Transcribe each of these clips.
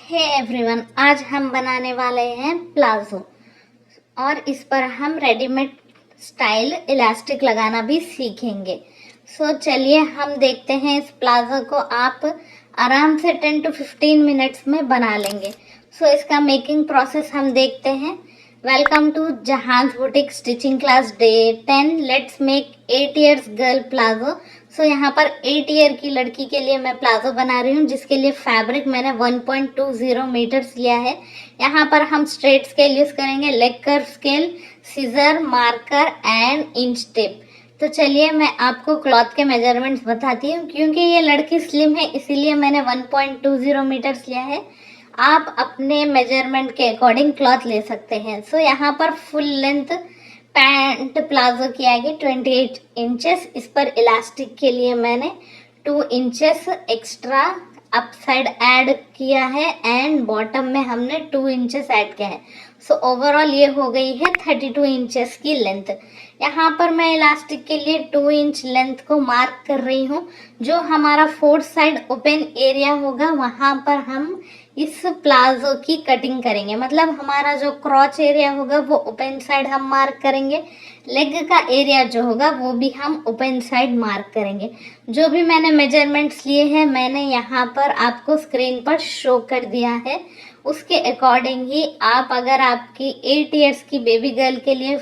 Hey everyone, आज हम बनाने वाले हैं प्लाजो और इस पर हम रेडीमेड स्टाइल इलास्टिक लगाना भी सीखेंगे। चलिए हम देखते हैं इस प्लाजो को आप आराम से 10 to 15 मिनट्स में बना लेंगे। इसका मेकिंग प्रोसेस हम देखते हैं। Welcome to Jahan's boutique stitching class day 10। Let's make 8 years girl palazzo. यहाँ पर 8 ईयर की लड़की के लिए मैं प्लाजो बना रही हूँ, जिसके लिए फैब्रिक मैंने 1.20 मीटर्स लिया है। यहाँ पर हम स्ट्रेट स्केल यूज करेंगे, leg curve scale, scissor, marker and inch tape. तो चलिए मैं आपको क्लॉथ के मेजरमेंट्स बताती हूँ। क्योंकि ये लड़की स्लिम है इसीलिए मैंने 1.20 मीटर्स लिया है। आप अपने मेजरमेंट के अकॉर्डिंग क्लॉथ ले सकते हैं। यहाँ पर फुल लेंथ पैंट प्लाजो की आएगी 28 इंचेस। इस पर इलास्टिक के लिए मैंने 2 inches extra up side add किया है एंड बॉटम में हमने 2 इंचेस ऐड किया है। ओवरऑल ये हो गई है 32 इंचेस की लेंथ। यहाँ पर मैं इलास्टिक के लिए 2 इंच लेंथ को मार्क कर रही हूँ। जो हमारा फोर्थ साइड ओपन एरिया होगा वहाँ पर हम इस प्लाजो की कटिंग करेंगे। मतलब हमारा जो क्रॉच एरिया होगा वो ओपन साइड हम मार्क करेंगे, लेग का एरिया जो होगा वो भी हम ओपन साइड मार्क करेंगे। जो भी मैंने मेजरमेंट्स लिए हैं मैंने यहाँ पर आपको स्क्रीन पर शो कर दिया है। उसके अकॉर्डिंग ही आप, अगर आपकी 8 इयर्स की बेबी गर्ल के लिए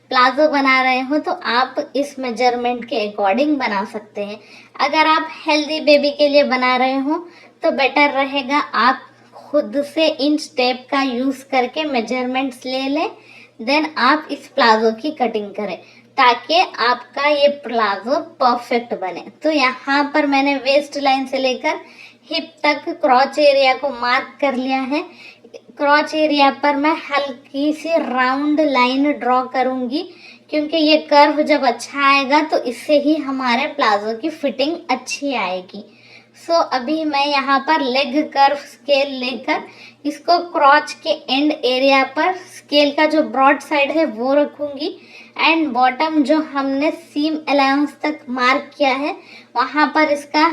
प्लाजो बना रहे हो तो आप इस मेजरमेंट के अकॉर्डिंग बना सकते हैं। अगर आप हेल्दी बेबी के लिए बना रहे हो तो बेटर रहेगा आप खुद से इंच टेप का यूज करके मेजरमेंट्स ले लें, देन आप इस प्लाजो की कटिंग करें ताकि आपका ये प्लाजो परफेक्ट बने। तो यहाँ पर मैंने वेस्ट लाइन से लेकर हिप तक क्रॉच एरिया को मार्क कर लिया है। क्रॉच एरिया पर मैं हल्की सी राउंड लाइन ड्रॉ करूंगी, क्योंकि ये कर्व जब अच्छा आएगा तो इससे ही हमारे प्लाजो की फिटिंग अच्छी आएगी। अभी मैं यहाँ पर लेग कर्व स्केल लेकर इसको क्रॉच के एंड एरिया पर स्केल का जो ब्रॉड साइड है वो रखूंगी एंड बॉटम जो हमने सीम अलाउंस तक मार्क किया है वहाँ पर इसका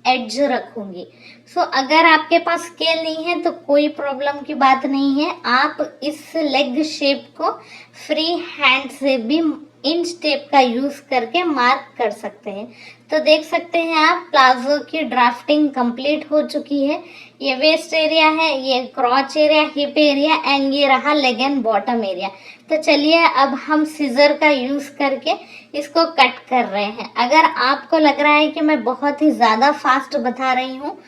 एड्ज रखूंगी। अगर आपके पास स्केल नहीं है तो कोई प्रॉब्लम की बात नहीं है, आप इस लेग शेप को फ्री हैंड से भी इंच टेप का यूज करके मार्क कर सकते हैं। तो देख सकते हैं आप प्लाजो की ड्राफ्टिंग कंप्लीट हो चुकी है। ये वेस्ट एरिया है, ये क्रॉच एरिया, हिप एरिया एंड ये रहा लेग एंड बॉटम एरिया। तो चलिए अब हम सीजर का यूज करके इसको कट कर रहे हैं। अगर आपको लग रहा है कि मैं बहुत ही ज़्यादा फास्ट बता रही हूँ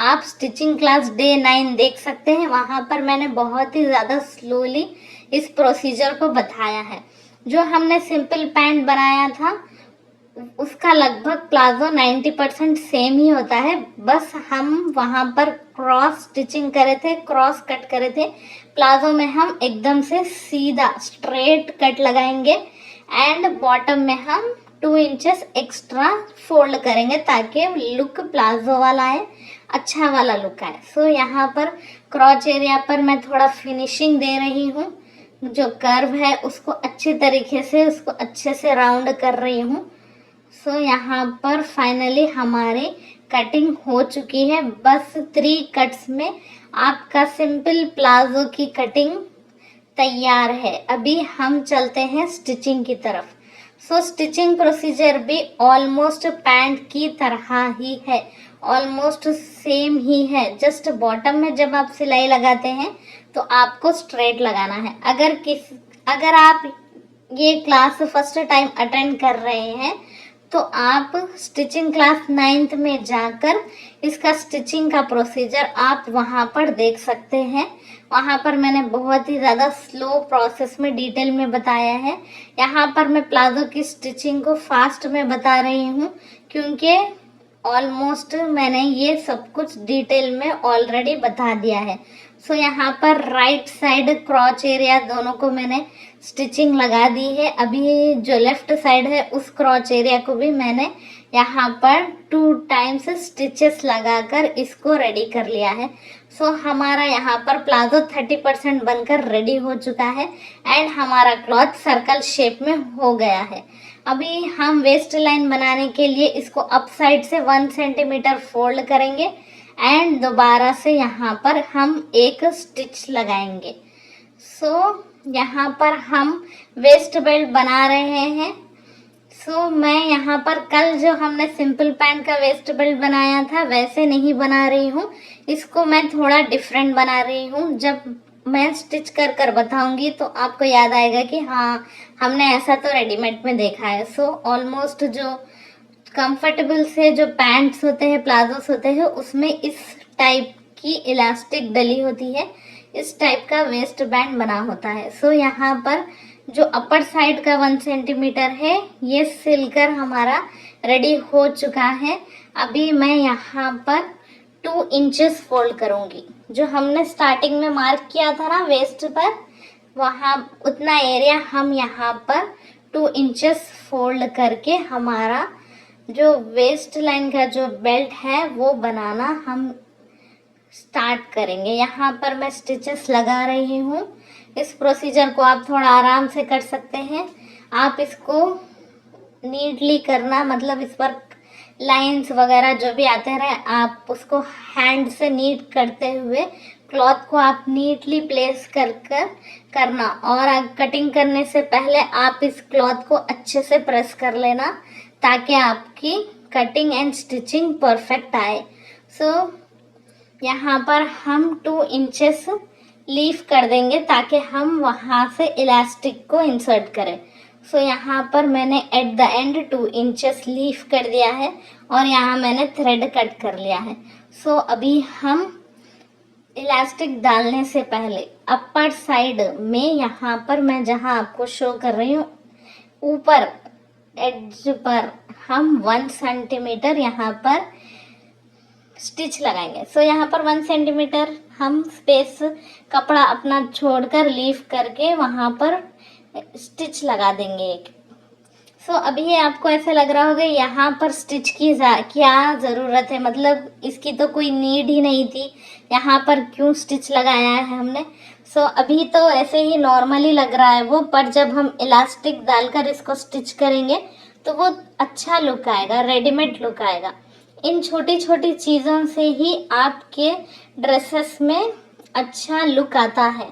आप स्टिचिंग क्लास डे 9 देख सकते हैं। वहाँ पर मैंने बहुत ही ज़्यादा स्लोली इस प्रोसीजर को बताया है। जो हमने सिंपल पैंट बनाया था उसका लगभग प्लाजो 90% सेम ही होता है, बस हम वहाँ पर क्रॉस स्टिचिंग करे थे, क्रॉस कट करे थे। प्लाजो में हम एकदम से सीधा स्ट्रेट कट लगाएंगे एंड बॉटम में हम 2 इंचेस एक्स्ट्रा फोल्ड करेंगे ताकि लुक प्लाजो वाला है, अच्छा वाला लुक आए। यहाँ पर क्रॉच एरिया पर मैं थोड़ा फिनिशिंग दे रही हूँ। जो कर्व है उसको अच्छे तरीके से उसको अच्छे से राउंड कर रही हूँ। यहाँ पर फाइनली हमारी कटिंग हो चुकी है। बस 3 कट्स में आपका सिंपल प्लाजो की कटिंग तैयार है। अभी हम चलते हैं स्टिचिंग की तरफ। स्टिचिंग प्रोसीजर भी ऑलमोस्ट पैंट की तरह ही है, ऑलमोस्ट सेम ही है। जस्ट बॉटम में जब आप सिलाई लगाते हैं तो आपको स्ट्रेट लगाना है। अगर आप ये क्लास फर्स्ट टाइम अटेंड कर रहे हैं तो आप स्टिचिंग क्लास 9th में जाकर इसका स्टिचिंग का प्रोसीजर आप वहाँ पर देख सकते हैं। वहाँ पर मैंने बहुत ही ज़्यादा स्लो प्रोसेस में डिटेल में बताया है। यहाँ पर मैं प्लाजो की स्टिचिंग को फास्ट में बता रही हूँ क्योंकि ऑलमोस्ट मैंने ये सब कुछ डिटेल में ऑलरेडी बता दिया है। यहाँ पर राइट साइड क्रॉच एरिया दोनों को मैंने स्टिचिंग लगा दी है। अभी जो लेफ्ट साइड है उस क्रॉच एरिया को भी मैंने यहाँ पर 2 टाइम्स स्टिचेस लगाकर इसको रेडी कर लिया है। हमारा यहाँ पर प्लाजो 30% बनकर रेडी हो चुका है एंड हमारा क्लॉथ सर्कल शेप में हो गया है। अभी हम वेस्ट लाइन बनाने के लिए इसको अप साइड से 1 सेंटीमीटर फोल्ड करेंगे एंड दोबारा से यहाँ पर हम एक स्टिच लगाएंगे। सो यहाँ पर हम वेस्ट बेल्ट बना रहे हैं। सो मैं यहाँ पर कल जो हमने सिंपल पैंट का वेस्ट बेल्ट बनाया था वैसे नहीं बना रही हूँ, इसको मैं थोड़ा डिफरेंट बना रही हूँ। जब मैं स्टिच कर कर बताऊंगी तो आपको याद आएगा कि हाँ हमने ऐसा तो रेडीमेड में देखा है। सो ऑलमोस्ट जो कंफर्टेबल से जो पैंट्स होते हैं, प्लाजोस होते हैं, उसमें इस टाइप की इलास्टिक डली होती है, इस टाइप का वेस्ट बैंड बना होता है। सो यहाँ पर जो अपर साइड का 1 सेंटीमीटर है ये सिलकर हमारा रेडी हो चुका है। अभी मैं यहाँ पर 2 इंचेस फोल्ड करूँगी। जो हमने स्टार्टिंग में मार्क किया था ना वेस्ट पर, वहाँ उतना एरिया हम यहाँ पर 2 इंचेस फोल्ड करके हमारा जो वेस्ट लाइन का जो बेल्ट है वो बनाना हम स्टार्ट करेंगे। यहाँ पर मैं स्टिचेस लगा रही हूँ। इस प्रोसीजर को आप थोड़ा आराम से कर सकते हैं। आप इसको नीटली करना, मतलब इस पर लाइंस वगैरह जो भी आते रहे आप उसको हैंड से नीट करते हुए क्लॉथ को आप नीटली प्लेस कर करना। और कटिंग करने से पहले आप इस क्लॉथ को अच्छे से प्रेस कर लेना ताकि आपकी कटिंग एंड स्टिचिंग परफेक्ट आए। सो यहाँ पर हम 2 इंचेस लीव कर देंगे ताकि हम वहाँ से इलास्टिक को इंसर्ट करें। सो यहाँ पर मैंने at the end 2 inches leave कर दिया है और यहाँ मैंने थ्रेड कट कर लिया है। सो अभी हम इलास्टिक डालने से पहले अपर साइड में यहाँ पर मैं जहाँ आपको शो कर रही हूँ ऊपर एड्ज पर हम 1 सेंटीमीटर यहाँ पर स्टिच लगाएंगे। सो यहाँ पर 1 सेंटीमीटर हम स्पेस कपड़ा अपना छोड़कर लीव करके वहाँ पर स्टिच लगा देंगे एक। सो अभी आपको ऐसा लग रहा होगा यहाँ पर स्टिच की क्या ज़रूरत है, मतलब इसकी तो कोई नीड ही नहीं थी, यहाँ पर क्यों स्टिच लगाया है हमने। सो अभी तो ऐसे ही नॉर्मली लग रहा है वो, पर जब हम इलास्टिक डालकर इसको स्टिच करेंगे तो वो अच्छा लुक आएगा, रेडीमेड लुक आएगा। इन छोटी छोटी चीज़ों से ही आपके ड्रेसेस में अच्छा लुक आता है।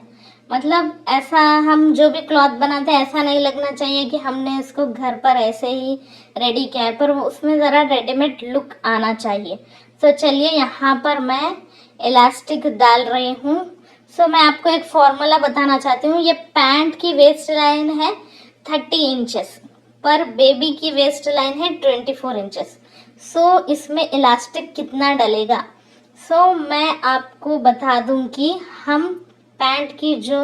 मतलब ऐसा हम जो भी क्लॉथ बनाते हैं ऐसा नहीं लगना चाहिए कि हमने इसको घर पर ऐसे ही रेडी किया है, पर उसमें ज़रा रेडीमेड लुक आना चाहिए। तो चलिए यहाँ पर मैं इलास्टिक डाल रही हूँ। सो मैं आपको एक फॉर्मूला बताना चाहती हूँ। ये पैंट की वेस्ट लाइन है 30 इंचेस, पर बेबी की वेस्ट लाइन है 24 इंचेस। सो इसमें इलास्टिक कितना डलेगा, सो मैं आपको बता दूं कि हम पैंट की जो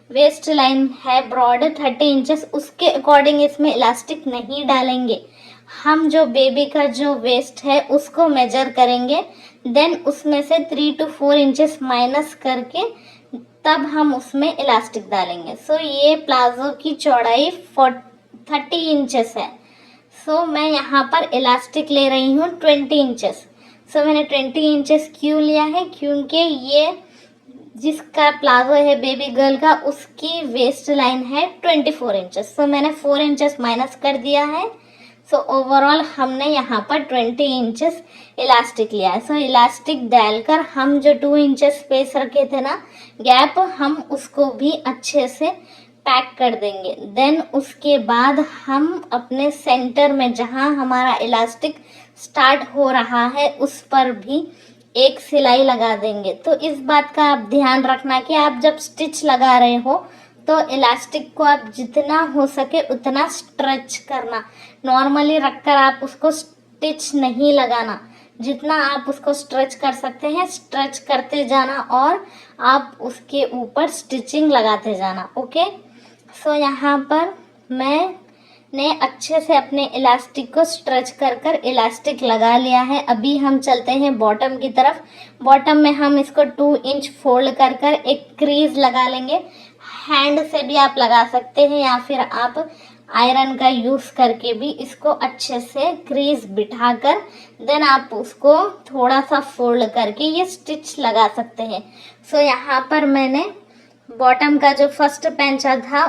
वेस्ट लाइन है ब्रॉड 30 इंचेस, उसके अकॉर्डिंग इसमें इलास्टिक नहीं डालेंगे। हम जो बेबी का जो वेस्ट है उसको मेजर करेंगे, देन उसमें से 3 to 4 इंचेस माइनस करके तब हम उसमें इलास्टिक डालेंगे। सो ये प्लाजो की चौड़ाई 30 इंचेस है। सो मैं यहाँ पर इलास्टिक ले रही हूँ 20 इंचेस। सो मैंने 20 इंचेस क्यों लिया है, क्योंकि ये जिसका प्लाजो है बेबी गर्ल का उसकी वेस्ट लाइन है 24 इंचेस। सो मैंने 4 इंचेस माइनस कर दिया है। सो ओवरऑल हमने यहाँ पर 20 इंचेस इलास्टिक लिया है। सो इलास्टिक डालकर हम जो 2 इंचेस स्पेस रखे थे ना गैप, हम उसको भी अच्छे से पैक कर देंगे। देन उसके बाद हम अपने सेंटर में जहाँ हमारा इलास्टिक स्टार्ट हो रहा है उस पर भी एक सिलाई लगा देंगे। तो इस बात का आप ध्यान रखना कि आप जब स्टिच लगा रहे हो तो इलास्टिक को आप जितना हो सके उतना स्ट्रेच करना। नॉर्मली रखकर आप उसको स्टिच नहीं लगाना, जितना आप उसको स्ट्रेच कर सकते हैं स्ट्रेच करते जाना और आप उसके ऊपर स्टिचिंग लगाते जाना। ओके, सो यहाँ पर मैंने अच्छे से अपने इलास्टिक को स्ट्रेच कर कर इलास्टिक लगा लिया है। अभी हम चलते हैं बॉटम की तरफ। बॉटम में हम इसको 2 इंच फोल्ड कर कर एक क्रीज लगा लेंगे। हैंड से भी आप लगा सकते हैं या फिर आप आयरन का यूज़ करके भी इसको अच्छे से क्रीज बिठाकर देन आप उसको थोड़ा सा फोल्ड करके ये स्टिच लगा सकते हैं। सो यहाँ पर मैंने बॉटम का जो फर्स्ट पेंचा था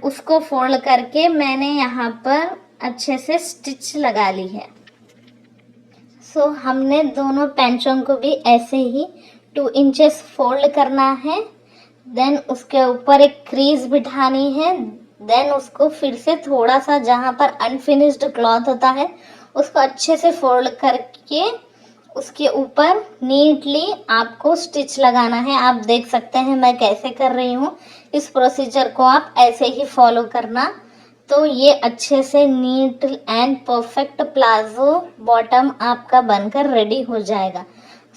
उसको फोल्ड करके मैंने यहाँ पर अच्छे से स्टिच लगा ली है। सो हमने दोनों पैंचों को भी ऐसे ही 2 इंचेस फोल्ड करना है। देन उसके ऊपर एक क्रीज बिठानी है। देन उसको फिर से थोड़ा सा जहाँ पर अनफिनिश्ड क्लॉथ होता है उसको अच्छे से फोल्ड करके उसके ऊपर नीटली आपको स्टिच लगाना है। आप देख सकते हैं मैं कैसे कर रही हूँ। इस प्रोसीजर को आप ऐसे ही फॉलो करना, तो ये अच्छे से neat and perfect palazzo bottom आपका बनकर रेडी हो जाएगा।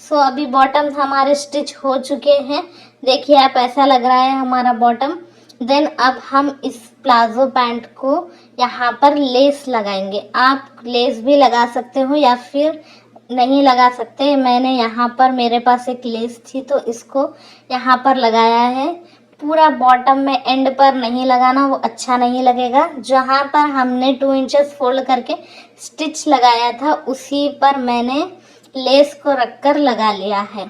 सो अभी बॉटम हमारे स्टिच हो चुके हैं। देखिए आप, ऐसा लग रहा है हमारा बॉटम। देन अब हम इस प्लाजो पैंट को यहाँ पर लेस लगाएंगे। आप लेस भी लगा सकते हो या फिर नहीं लगा सकते। मैंने यहाँ पर, मेरे पास एक लेस थी तो इसको यहाँ पर लगाया है। पूरा बॉटम में एंड पर नहीं लगाना, वो अच्छा नहीं लगेगा। जहाँ पर हमने 2 इंचेस फोल्ड करके स्टिच लगाया था उसी पर मैंने लेस को रखकर लगा लिया है।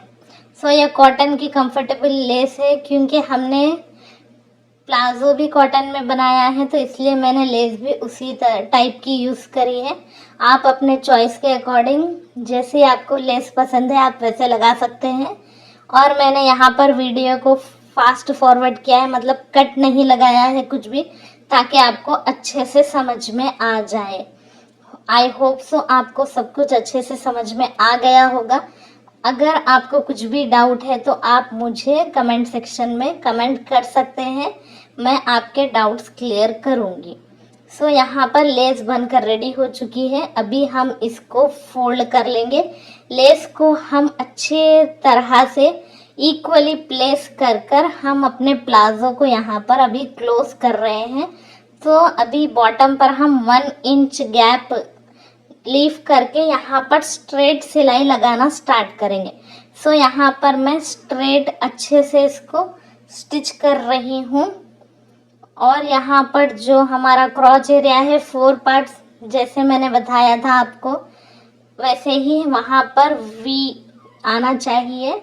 सो यह कॉटन की कंफर्टेबल लेस है, क्योंकि हमने प्लाजो भी कॉटन में बनाया है तो इसलिए मैंने लेस भी उसी टाइप की यूज़ करी है। आप अपने चॉइस के अकॉर्डिंग जैसे आपको लेस पसंद है आप वैसे लगा सकते हैं। और मैंने यहाँ पर वीडियो को फास्ट फॉरवर्ड किया है, मतलब कट नहीं लगाया है कुछ भी, ताकि आपको अच्छे से समझ में आ जाए। आई होप सो आपको सब कुछ अच्छे से समझ में आ गया होगा। अगर आपको कुछ भी डाउट है तो आप मुझे कमेंट सेक्शन में कमेंट कर सकते हैं, मैं आपके डाउट्स क्लियर करूँगी। सो यहाँ पर लेस बनकर रेडी हो चुकी है। अभी हम इसको फोल्ड कर लेंगे। लेस को हम अच्छे तरह से इक्वली प्लेस कर कर हम अपने प्लाजो को यहाँ पर अभी क्लोज कर रहे हैं। तो अभी बॉटम पर हम 1 इंच गैप लीव करके यहाँ पर स्ट्रेट सिलाई लगाना स्टार्ट करेंगे। सो यहाँ पर मैं स्ट्रेट अच्छे से इसको स्टिच कर रही हूँ। और यहाँ पर जो हमारा क्रॉच एरिया है 4 पार्ट्स, जैसे मैंने बताया था आपको, वैसे ही वहाँ पर वी आना चाहिए।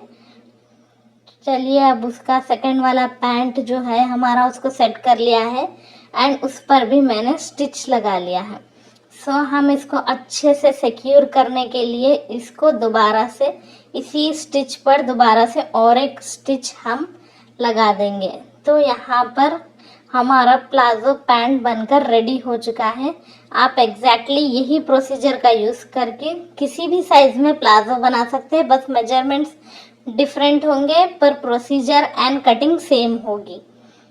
चलिए अब उसका सेकंड वाला पैंट जो है हमारा उसको सेट कर लिया है एंड उस पर भी मैंने स्टिच लगा लिया है। सो हम इसको अच्छे से सिक्योर करने के लिए इसको दोबारा से इसी स्टिच पर दोबारा से और एक स्टिच हम लगा देंगे। तो यहाँ पर हमारा प्लाजो पैंट बनकर रेडी हो चुका है। आप एग्जैक्टली यही प्रोसीजर का यूज़ करके किसी भी साइज़ में प्लाजो बना सकते हैं, बस मेजरमेंट्स डिफरेंट होंगे पर प्रोसीजर एंड कटिंग सेम होगी।